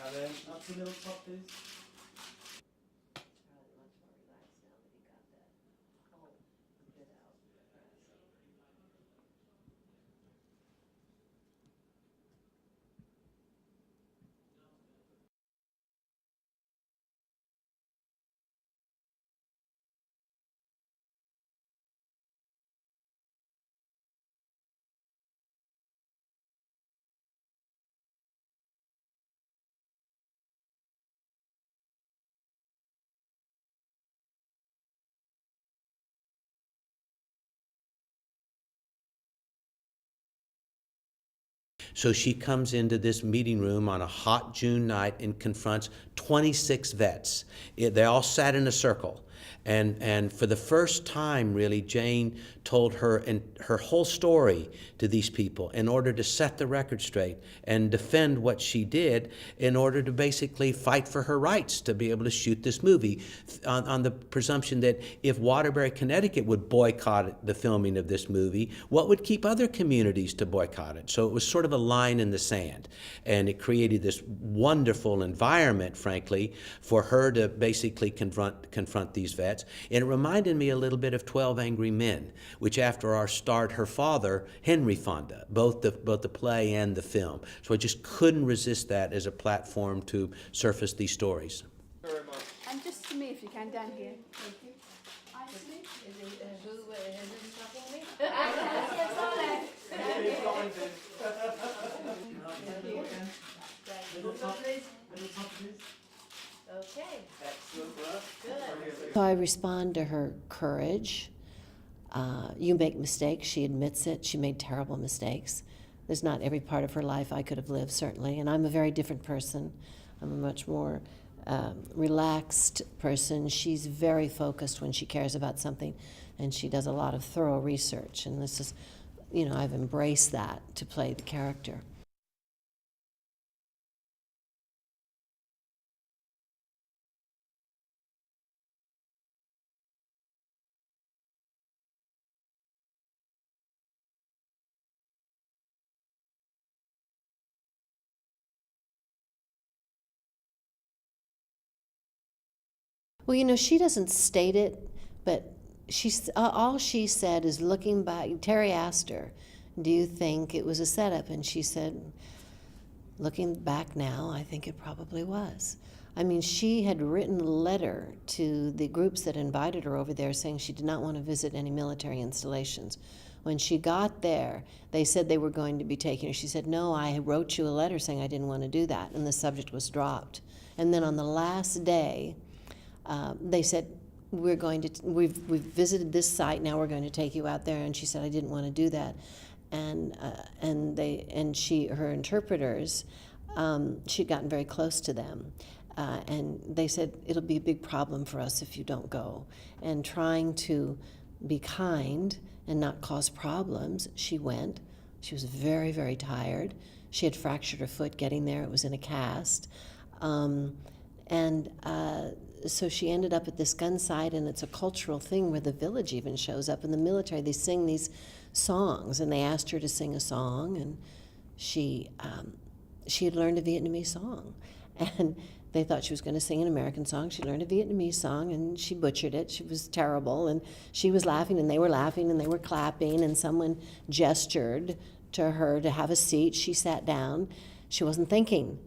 And then up to the little top, please. Probably much more relaxed now that he got that whole bit out. So she comes into this meeting room on a hot June night and confronts 26 vets. They all sat in a circle. And for the first time, really, Jane told her whole story to these people in order to set the record straight and defend what she did in order to basically fight for her rights to be able to shoot this movie on the presumption that if Waterbury, Connecticut would boycott the filming of this movie, what would keep other communities to boycott it? So it was sort of a line in the sand. And it created this wonderful environment, frankly, for her to basically confront these vets. And it reminded me a little bit of 12 Angry Men, which after our starred her father, Henry Fonda, both the play and the film. So I just couldn't resist that as a platform to surface these stories. Very much. And just to me, if you can, down here. Thank you. Who is it stopping me? Little top, please. Little top, please. Okay, Excellent work. good. So I respond to her courage. You make mistakes. She admits it. She made terrible mistakes. There's not every part of her life I could have lived, certainly. And I'm a very different person. I'm a much more relaxed person. She's very focused when she cares about something, and she does a lot of thorough research. And this is, I've embraced that to play the character. Well, she doesn't state it, but all she said is, looking back, Terry asked her, do you think it was a setup? And she said, looking back now, I think it probably was. I mean, she had written a letter to the groups that invited her over there saying she did not want to visit any military installations. When she got there, they said they were going to be taking her. She said, no, I wrote you a letter saying I didn't want to do that, and the subject was dropped. And then on the last day, they said, we've visited this site, now we're going to take you out there. And she said, I didn't want to do that. And her interpreters, she'd gotten very close to them. And they said, it'll be a big problem for us if you don't go. And trying to be kind and not cause problems, she went. She was very, very tired. She had fractured her foot getting there. It was in a cast. So she ended up at this gun site, and it's a cultural thing where the village even shows up. In the military, they sing these songs, and they asked her to sing a song, and she had learned a Vietnamese song. And they thought she was going to sing an American song. She learned a Vietnamese song, and she butchered it. She was terrible, and she was laughing, and they were laughing, and they were clapping, and someone gestured to her to have a seat. She sat down. She wasn't thinking.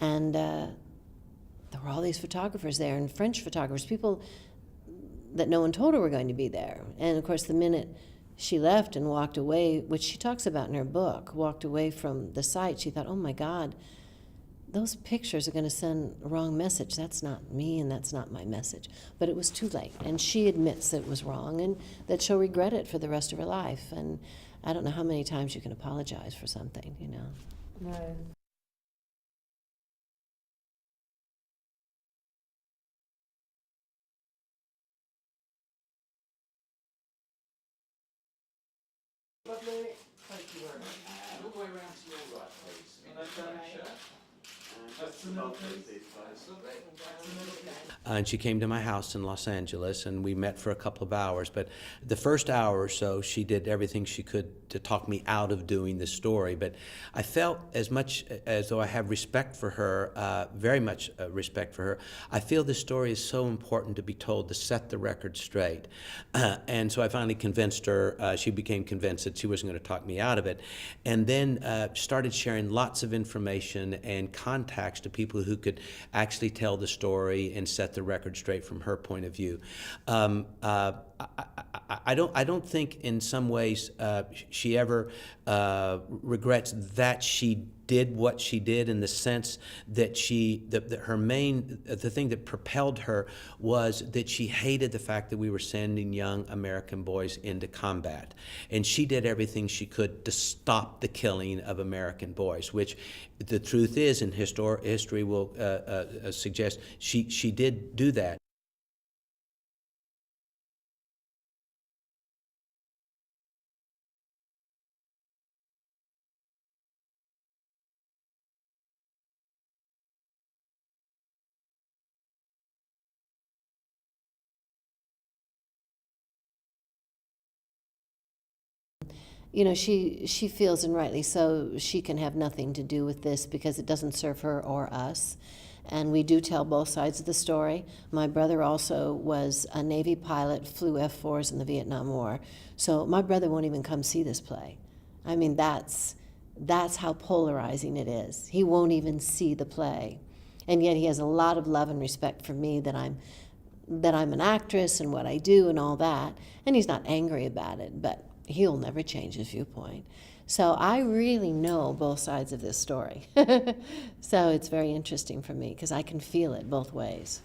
And there were all these photographers there, and French photographers, people that no one told her were going to be there. And of course, the minute she left and walked away, which she talks about in her book, walked away from the site, she thought, oh my God, those pictures are going to send a wrong message. That's not me, and that's not my message. But it was too late, and she admits that it was wrong, and that she'll regret it for the rest of her life. And I don't know how many times you can apologize for something, No. Lovely. Thank you very much. And all the way around to your right, please. And I've done a shirt. That's the middle, please. That's the middle, please. and she came to my house in Los Angeles, and we met for a couple of hours. But the first hour or so, she did everything she could to talk me out of doing the story. But I felt as much as though I have respect for her, very much respect for her. I feel this story is so important to be told, to set the record straight. And so I finally convinced her, she became convinced that she wasn't going to talk me out of it, and then started sharing lots of information and contacts to people who could actually tell the story and set the record straight from her point of view. I don't think in some ways she ever regrets that she did what she did, in the sense that her main, the thing that propelled her was that she hated the fact that we were sending young American boys into combat. And she did everything she could to stop the killing of American boys, which the truth is, and history will suggest, she did do that. You know, she feels, and rightly so, she can have nothing to do with this because it doesn't serve her or us. And we do tell both sides of the story. My brother also was a Navy pilot, flew F-4s in the Vietnam War. So my brother won't even come see this play. I mean, that's how polarizing it is. He won't even see the play. And yet he has a lot of love and respect for me, that I'm an actress and what I do and all that. And he's not angry about it, but he'll never change his viewpoint. So I really know both sides of this story. So it's very interesting for me because I can feel it both ways.